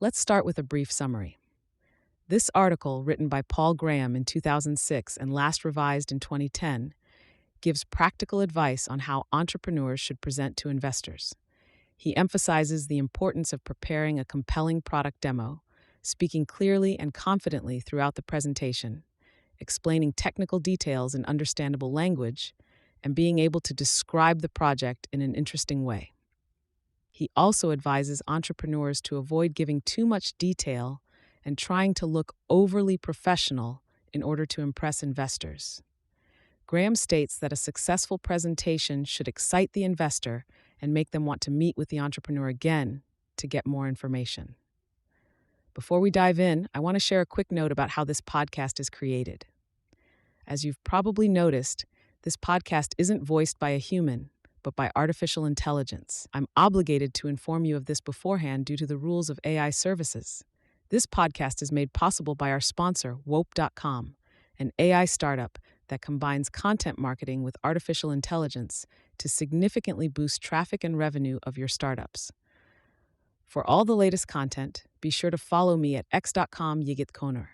Let's start with a brief summary. This article, written by Paul Graham in 2006 and last revised in 2010, gives practical advice on how entrepreneurs should present to investors. He emphasizes the importance of preparing a compelling product demo, speaking clearly and confidently throughout the presentation, explaining technical details in understandable language, and being able to describe the project in an interesting way. He also advises entrepreneurs to avoid giving too much detail and trying to look overly professional in order to impress investors. Graham states that a successful presentation should excite the investor and make them want to meet with the entrepreneur again to get more information. Before we dive in, I want to share a quick note about how this podcast is created. As you've probably noticed, this podcast isn't voiced by a human, but by artificial intelligence. I'm obligated to inform you of this beforehand due to the rules of AI services. This podcast is made possible by our sponsor, Wope.com, an AI startup that combines content marketing with artificial intelligence to significantly boost traffic and revenue of your startups. For all the latest content, be sure to follow me at x.com/yigitkoner.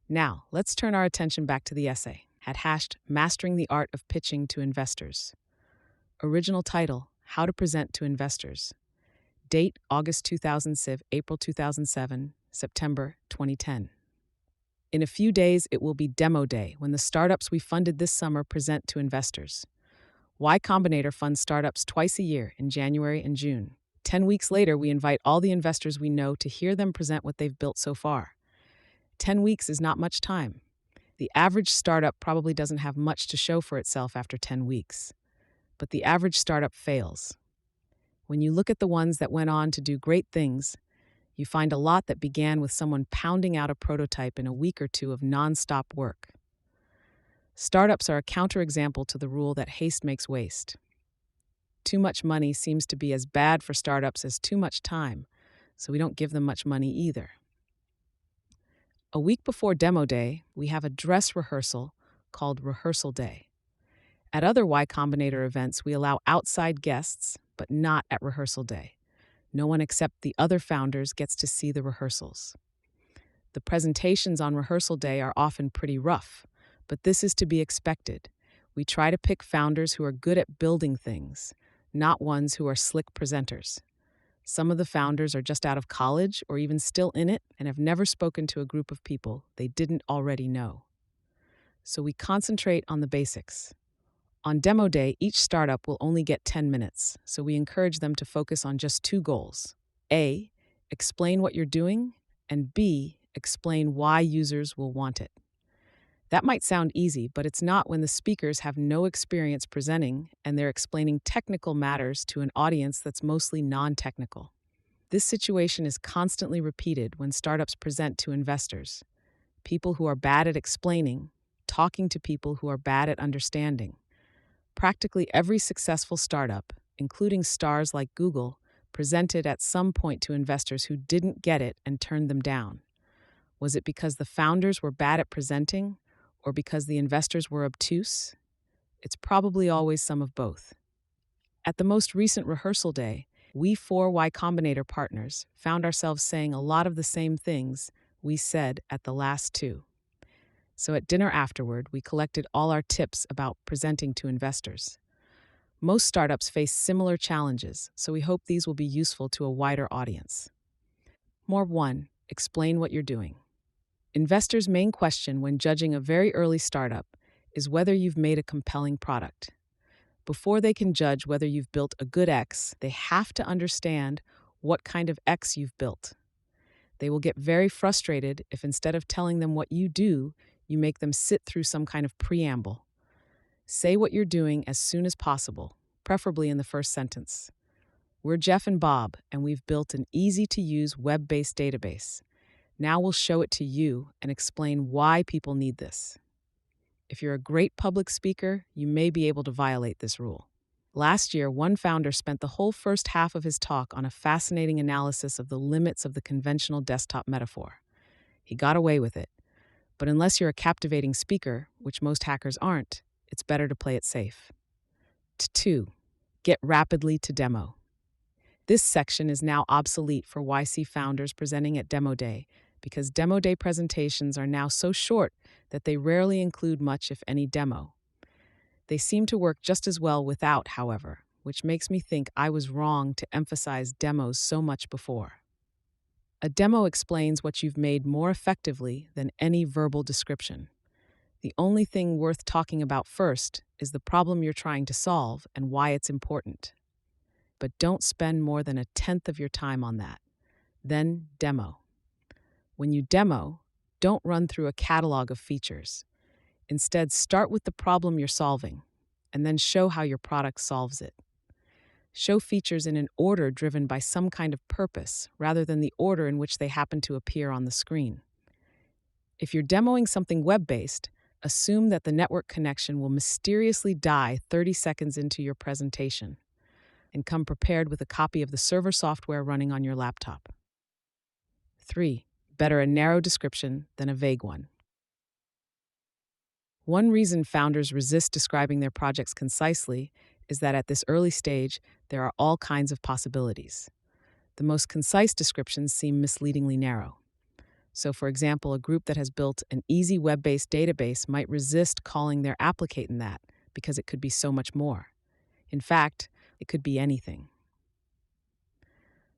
Now, let's turn our attention back to the essay, #Mastering the Art of Pitching to Investors. Original title, How to Present to Investors. Date, August 2006, April 2007, September 2010. In a few days, it will be Demo Day, when the startups we funded this summer present to investors. Y Combinator funds startups twice a year, in January and June. 10 weeks later, we invite all the investors we know to hear them present what they've built so far. 10 weeks is not much time. The average startup probably doesn't have much to show for itself after 10 weeks. But the average startup fails. When you look at the ones that went on to do great things, you find a lot that began with someone pounding out a prototype in a week or two of nonstop work. Startups are a counterexample to the rule that haste makes waste. Too much money seems to be as bad for startups as too much time, so we don't give them much money either. A week before Demo Day, we have a dress rehearsal called Rehearsal Day. At other Y Combinator events, we allow outside guests, but not at Rehearsal Day. No one except the other founders gets to see the rehearsals. The presentations on Rehearsal Day are often pretty rough, but this is to be expected. We try to pick founders who are good at building things, not ones who are slick presenters. Some of the founders are just out of college or even still in it and have never spoken to a group of people they didn't already know. So we concentrate on the basics. On Demo Day, each startup will only get 10 minutes, so we encourage them to focus on just two goals. A, explain what you're doing, and B, explain why users will want it. That might sound easy, but it's not when the speakers have no experience presenting and they're explaining technical matters to an audience that's mostly non-technical. This situation is constantly repeated when startups present to investors. People who are bad at explaining, talking to people who are bad at understanding. Practically every successful startup, including stars like Google, presented at some point to investors who didn't get it and turned them down. Was it because the founders were bad at presenting, or because the investors were obtuse? It's probably always some of both. At the most recent Rehearsal Day, we four Y Combinator partners found ourselves saying a lot of the same things we said at the last two. So at dinner afterward, we collected all our tips about presenting to investors. Most startups face similar challenges, so we hope these will be useful to a wider audience. More 1. Explain what you're doing. Investors' main question when judging a very early startup is whether you've made a compelling product. Before they can judge whether you've built a good X, they have to understand what kind of X you've built. They will get very frustrated if instead of telling them what you do, you make them sit through some kind of preamble. Say what you're doing as soon as possible, preferably in the first sentence. We're Jeff and Bob, and we've built an easy-to-use web-based database. Now we'll show it to you and explain why people need this. If you're a great public speaker, you may be able to violate this rule. Last year, one founder spent the whole first half of his talk on a fascinating analysis of the limits of the conventional desktop metaphor. He got away with it. But unless you're a captivating speaker, which most hackers aren't, it's better to play it safe. 2. Get rapidly to demo. This section is now obsolete for YC founders presenting at Demo Day because Demo Day presentations are now so short that they rarely include much, if any, demo. They seem to work just as well without, however, which makes me think I was wrong to emphasize demos so much before. A demo explains what you've made more effectively than any verbal description. The only thing worth talking about first is the problem you're trying to solve and why it's important. But don't spend more than 1/10 of your time on that. Then demo. When you demo, don't run through a catalog of features. Instead, start with the problem you're solving, and then show how your product solves it. Show features in an order driven by some kind of purpose, rather than the order in which they happen to appear on the screen. If you're demoing something web-based, assume that the network connection will mysteriously die 30 seconds into your presentation, and come prepared with a copy of the server software running on your laptop. 3. Better a narrow description than a vague one. One reason founders resist describing their projects concisely is that at this early stage, there are all kinds of possibilities. The most concise descriptions seem misleadingly narrow. So, for example, a group that has built an easy web-based database might resist calling their application that because it could be so much more. In fact, it could be anything.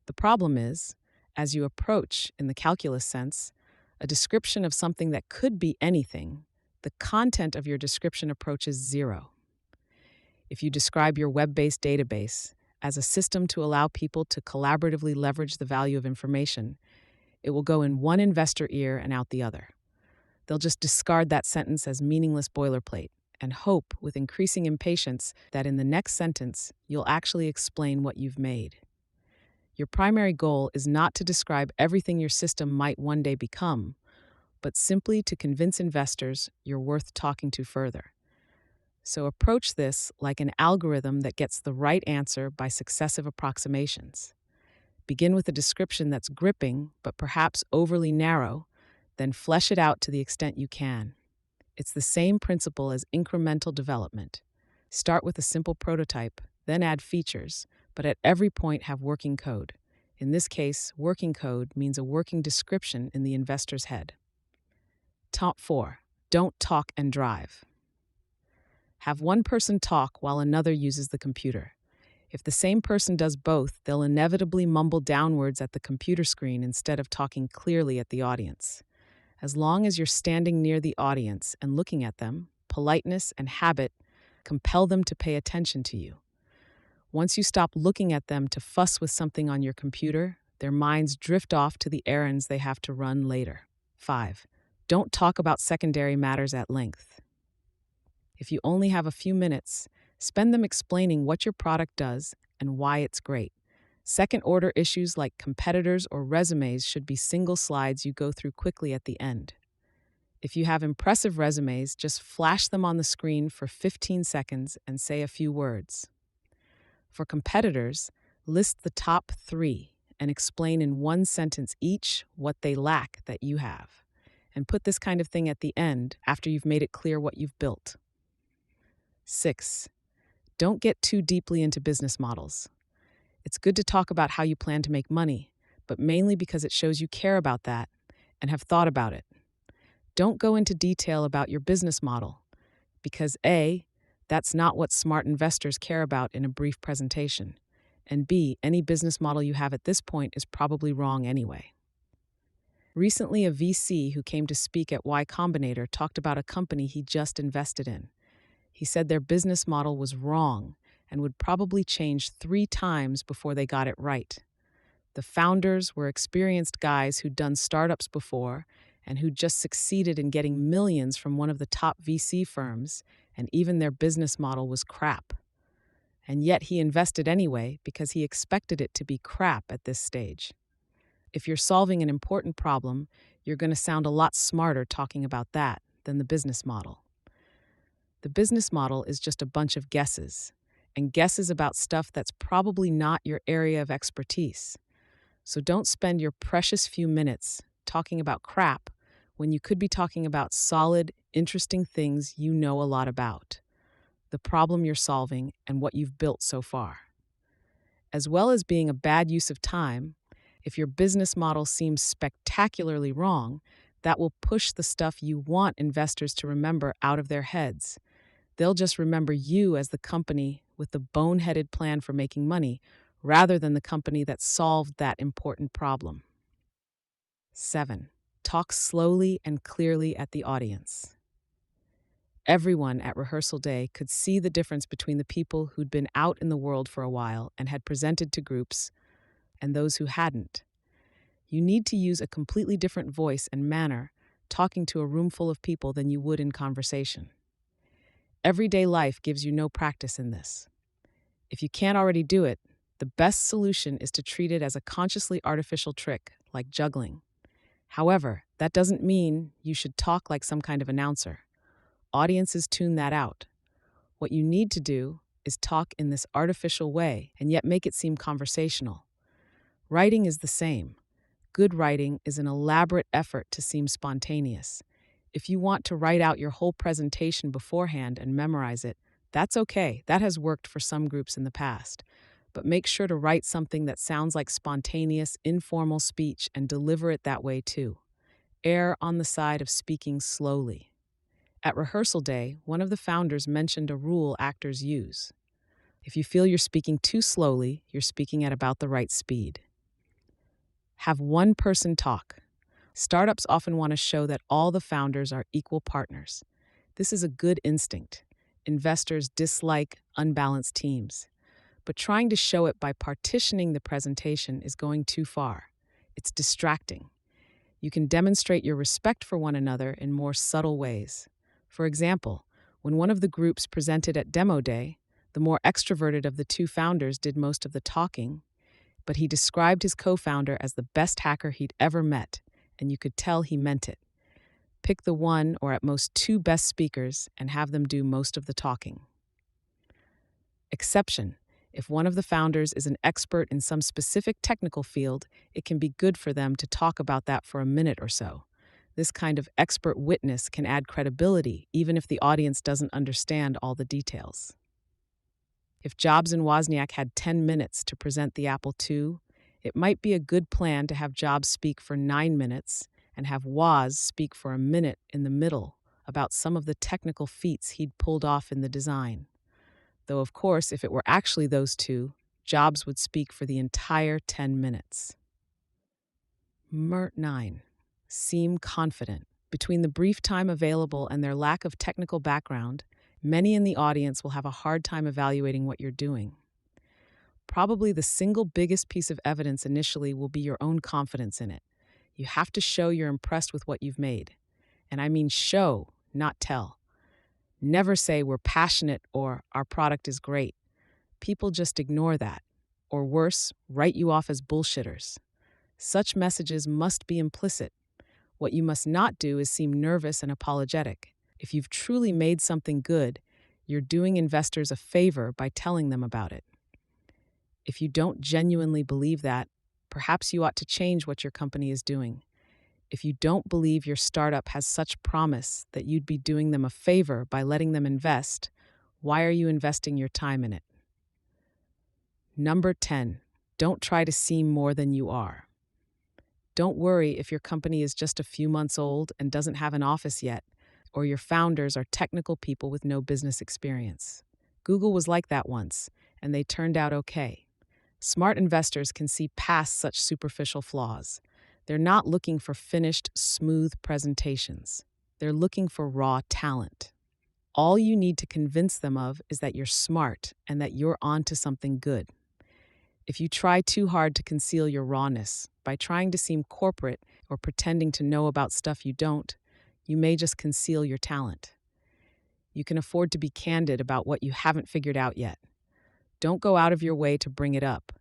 The problem is, as you approach, in the calculus sense, a description of something that could be anything, the content of your description approaches zero. If you describe your web-based database as a system to allow people to collaboratively leverage the value of information, it will go in one investor ear and out the other. They'll just discard that sentence as meaningless boilerplate and hope, with increasing impatience, that in the next sentence, you'll actually explain what you've made. Your primary goal is not to describe everything your system might one day become, but simply to convince investors you're worth talking to further. So approach this like an algorithm that gets the right answer by successive approximations. Begin with a description that's gripping, but perhaps overly narrow, then flesh it out to the extent you can. It's the same principle as incremental development. Start with a simple prototype, then add features, but at every point have working code. In this case, working code means a working description in the investor's head. Top 4. Don't talk and drive. Have one person talk while another uses the computer. If the same person does both, they'll inevitably mumble downwards at the computer screen instead of talking clearly at the audience. As long as you're standing near the audience and looking at them, politeness and habit compel them to pay attention to you. Once you stop looking at them to fuss with something on your computer, their minds drift off to the errands they have to run later. 5. Don't talk about secondary matters at length. If you only have a few minutes, spend them explaining what your product does and why it's great. Second-order issues like competitors or resumes should be single slides you go through quickly at the end. If you have impressive resumes, just flash them on the screen for 15 seconds and say a few words. For competitors, list the top 3 and explain in one sentence each what they lack that you have. And put this kind of thing at the end after you've made it clear what you've built. 6. Don't get too deeply into business models. It's good to talk about how you plan to make money, but mainly because it shows you care about that and have thought about it. Don't go into detail about your business model, because A, that's not what smart investors care about in a brief presentation, and B, any business model you have at this point is probably wrong anyway. Recently, a VC who came to speak at Y Combinator talked about a company he just invested in. He said their business model was wrong and would probably change 3 times before they got it right. The founders were experienced guys who'd done startups before and who just succeeded in getting millions from one of the top VC firms, and even their business model was crap. And yet he invested anyway because he expected it to be crap at this stage. If you're solving an important problem, you're going to sound a lot smarter talking about that than the business model. The business model is just a bunch of guesses, and guesses about stuff that's probably not your area of expertise. So don't spend your precious few minutes talking about crap when you could be talking about solid, interesting things you know a lot about, the problem you're solving and what you've built so far. As well as being a bad use of time, if your business model seems spectacularly wrong, that will push the stuff you want investors to remember out of their heads. They'll just remember you as the company with the boneheaded plan for making money rather than the company that solved that important problem. 7. Talk slowly and clearly at the audience. Everyone at rehearsal day could see the difference between the people who'd been out in the world for a while and had presented to groups and those who hadn't. You need to use a completely different voice and manner talking to a room full of people than you would in conversation. Everyday life gives you no practice in this. If you can't already do it, the best solution is to treat it as a consciously artificial trick, like juggling. However, that doesn't mean you should talk like some kind of announcer. Audiences tune that out. What you need to do is talk in this artificial way and yet make it seem conversational. Writing is the same. Good writing is an elaborate effort to seem spontaneous. If you want to write out your whole presentation beforehand and memorize it, that's okay. That has worked for some groups in the past. But make sure to write something that sounds like spontaneous, informal speech and deliver it that way too. Err on the side of speaking slowly. At rehearsal day, one of the founders mentioned a rule actors use. If you feel you're speaking too slowly, you're speaking at about the right speed. Have one person talk. Startups often want to show that all the founders are equal partners. This is a good instinct. Investors dislike unbalanced teams. But trying to show it by partitioning the presentation is going too far. It's distracting. You can demonstrate your respect for one another in more subtle ways. For example, when one of the groups presented at Demo Day, the more extroverted of the two founders did most of the talking, but he described his co-founder as the best hacker he'd ever met, and you could tell he meant it. Pick the one or at most two best speakers and have them do most of the talking. Exception. If one of the founders is an expert in some specific technical field, it can be good for them to talk about that for a minute or so. This kind of expert witness can add credibility, even if the audience doesn't understand all the details. If Jobs and Wozniak had 10 minutes to present the Apple II, it might be a good plan to have Jobs speak for 9 minutes and have Woz speak for a minute in the middle about some of the technical feats he'd pulled off in the design. Though, of course, if it were actually those two, Jobs would speak for the entire 10 minutes. 9. Seem confident. Between the brief time available and their lack of technical background, many in the audience will have a hard time evaluating what you're doing. Probably the single biggest piece of evidence initially will be your own confidence in it. You have to show you're impressed with what you've made. And I mean show, not tell. Never say we're passionate or our product is great. People just ignore that. Or worse, write you off as bullshitters. Such messages must be implicit. What you must not do is seem nervous and apologetic. If you've truly made something good, you're doing investors a favor by telling them about it. If you don't genuinely believe that, perhaps you ought to change what your company is doing. If you don't believe your startup has such promise that you'd be doing them a favor by letting them invest, why are you investing your time in it? Number 10, don't try to seem more than you are. Don't worry if your company is just a few months old and doesn't have an office yet, or your founders are technical people with no business experience. Google was like that once, and they turned out okay. Smart investors can see past such superficial flaws. They're not looking for finished, smooth presentations. They're looking for raw talent. All you need to convince them of is that you're smart and that you're onto something good. If you try too hard to conceal your rawness by trying to seem corporate or pretending to know about stuff you don't, you may just conceal your talent. You can afford to be candid about what you haven't figured out yet. Don't go out of your way to bring it up,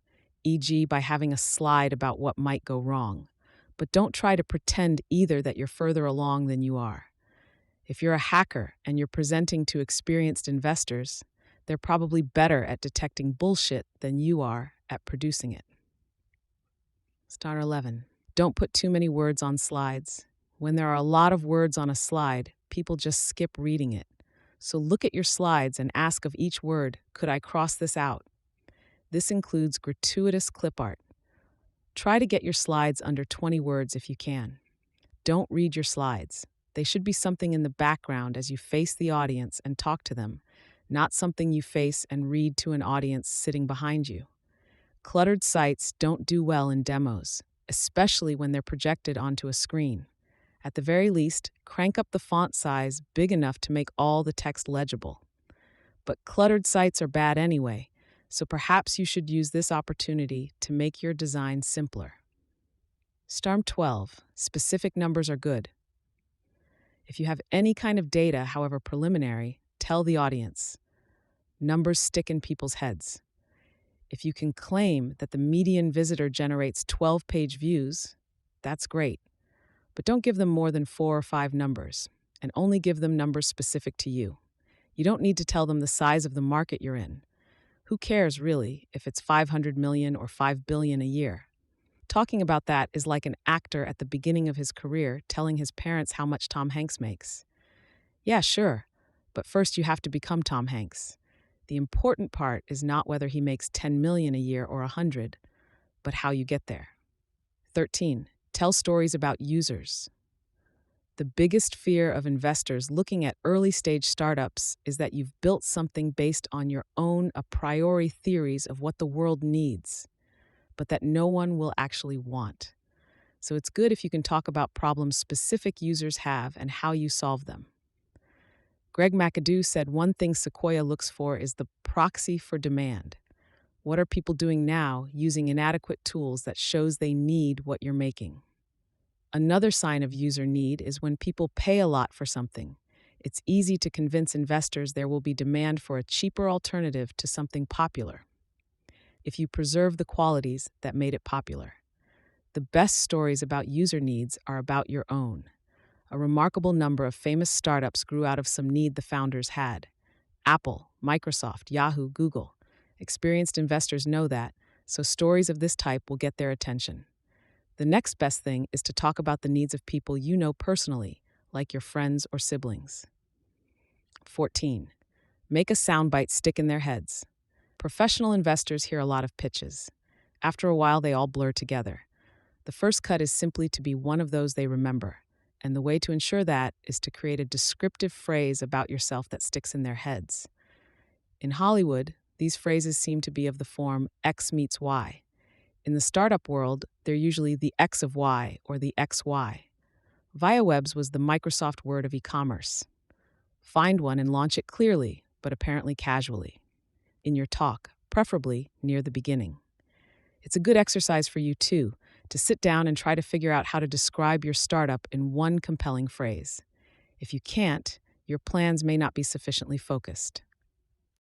e.g. by having a slide about what might go wrong. But don't try to pretend either that you're further along than you are. If you're a hacker and you're presenting to experienced investors, they're probably better at detecting bullshit than you are at producing it. Star 11. Don't put too many words on slides. When there are a lot of words on a slide, people just skip reading it. So look at your slides and ask of each word, could I cross this out? This includes gratuitous clip art. Try to get your slides under 20 words if you can. Don't read your slides. They should be something in the background as you face the audience and talk to them, not something you face and read to an audience sitting behind you. Cluttered sites don't do well in demos, especially when they're projected onto a screen. At the very least, crank up the font size big enough to make all the text legible. But cluttered sites are bad anyway, so perhaps you should use this opportunity to make your design simpler. Storm 12. Specific numbers are good. If you have any kind of data, however preliminary, tell the audience. Numbers stick in people's heads. If you can claim that the median visitor generates 12-page views, that's great. But don't give them more than 4 or 5 numbers, and only give them numbers specific to you. You don't need to tell them the size of the market you're in. Who cares, really, if it's 500 million or 5 billion a year? Talking about that is like an actor at the beginning of his career telling his parents how much Tom Hanks makes. Yeah, sure, but first you have to become Tom Hanks. The important part is not whether he makes 10 million a year or 100, but how you get there. 13. Tell stories about users. The biggest fear of investors looking at early-stage startups is that you've built something based on your own a priori theories of what the world needs, but that no one will actually want. So it's good if you can talk about problems specific users have and how you solve them. Greg McAdoo said one thing Sequoia looks for is the proxy for demand. What are people doing now using inadequate tools that shows they need what you're making? Another sign of user need is when people pay a lot for something. It's easy to convince investors there will be demand for a cheaper alternative to something popular, if you preserve the qualities that made it popular. The best stories about user needs are about your own. A remarkable number of famous startups grew out of some need the founders had. Apple, Microsoft, Yahoo, Google. Experienced investors know that, so stories of this type will get their attention. The next best thing is to talk about the needs of people you know personally, like your friends or siblings. 14. Make a soundbite stick in their heads. Professional investors hear a lot of pitches. After a while, they all blur together. The first cut is simply to be one of those they remember, and the way to ensure that is to create a descriptive phrase about yourself that sticks in their heads. In Hollywood, these phrases seem to be of the form X meets Y. In the startup world, they're usually the X of Y or the XY. ViaWebs was the Microsoft word of e-commerce. Find one and launch it clearly, but apparently casually. In your talk, preferably near the beginning. It's a good exercise for you, too, to sit down and try to figure out how to describe your startup in one compelling phrase. If you can't, your plans may not be sufficiently focused.